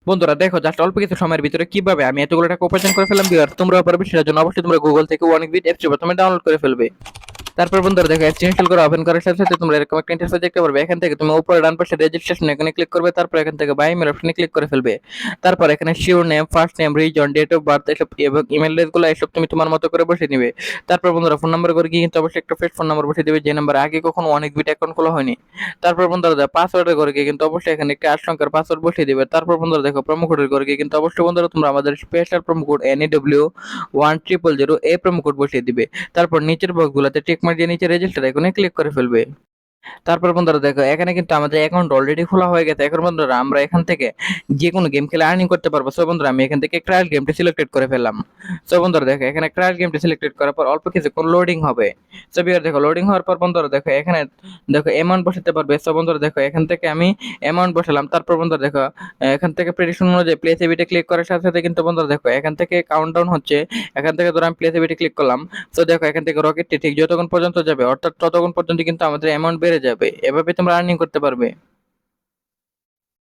বন্ধুরা দেখো জাস্ট অল্প কিছু সময়ের ভিতরে কিভাবে আমি এতগুলো টাকা উপার্জন করে ফেললাম ভিউয়ার, তোমরা পারবে সেটার জন্য অবশ্যই তোমরা গুগল থেকে অনেক অ্যাপসটি প্রথমে ডাউনলোড করে ফেলবে। তারপর বন্ধুরা দেখো অ্যাপস ইনস্টল করে ওপেন করার সাথে সাথে তোমরা এরকম একটা ইন্টারফেস দেখতে পারবে। এখান থেকে তুমি উপরে ডান পাশে রেজিস্ট্রেশন এখানে ক্লিক করবে, তারপর এখান থেকে বাই ইমেল অপশনে ক্লিক করে ফেলবে। তারপর এখানে surname, first name, reason, date of birth এসব এবং ইমেল এড্রেসগুলো এসব তুমি তোমার মতো করে বসিয়ে নিবে। তারপর বন্ধুরা ফোন নাম্বার করে গিয়ে কিন্তু অবশ্যই একটা ফ্রেশ ফোন নাম্বার বসিয়ে দিবে, যে নাম্বার আগে কখনো অনেক বিট অ্যাকাউন্ট খোলা হয়নি। তারপর বন্ধুরা দেখো পাসওয়ার্ডের করে গিয়ে কিন্তু অবশ্যই এখানে একটা 8 সংখ্যার পাসওয়ার্ড বসিয়ে দিবে। তারপর বন্ধুরা দেখো প্রোমো কোডের করে গিয়ে কিন্তু অবশ্যই বন্ধুরা তোমরা আমাদের স্পেশাল প্রোমো কোড NEW1000 এই প্রোমো কোড বসিয়ে দিবে। তারপর নিচের বক্সগুলোতে টিক মার্ক দিয়ে নিচে রেজিস্টার আইকনে ক্লিক করে ফেলবে। তারপর বন্ধুরা দেখো এখানে কিন্তু আমাদের অ্যাকাউন্ট অলরেডি খোলা হয়ে গেছে। এখন বন্ধুরা আমরা এখান থেকে যে কোনো গেম খেলে আর্নিং করতে পারবো। সো বন্ধুরা আমি এখান থেকে ট্রায়াল গেমটি সিলেক্টেড করে ফেললাম। সো বন্ধুরা দেখো এখানে ট্রায়াল গেমটি সিলেক্টেড করার পর অল্প কিছুক্ষণ লোডিং হবে। সো বিয়ার দেখো লোডিং হওয়ার পর বন্ধুরা দেখো এখানে দেখো অ্যামাউন্ট বসাতে পারবে। সো বন্ধুরা দেখো এখান থেকে আমি অ্যামাউন্ট বসালাম। তারপর বন্ধুরা দেখো এখান থেকে প্রেডিকশন অনুযায়ী প্লেস এবিটে ক্লিক করার সাথে সাথে কিন্তু বন্ধুরা দেখো এখান থেকে কাউন্টডাউন হচ্ছে। এখান থেকে ধরো আমি প্লেস এবিটে ক্লিক করলাম। তো দেখো এখান থেকে রকেটটি ঠিক যতক্ষণ পর্যন্ত যাবে অর্থাৎ ততক্ষণ পর্যন্ত কিন্তু আমাদের অ্যামাউন্ট বেড়ে যাবে। এভাবে তোমরা আর্নিং করতে পারবে।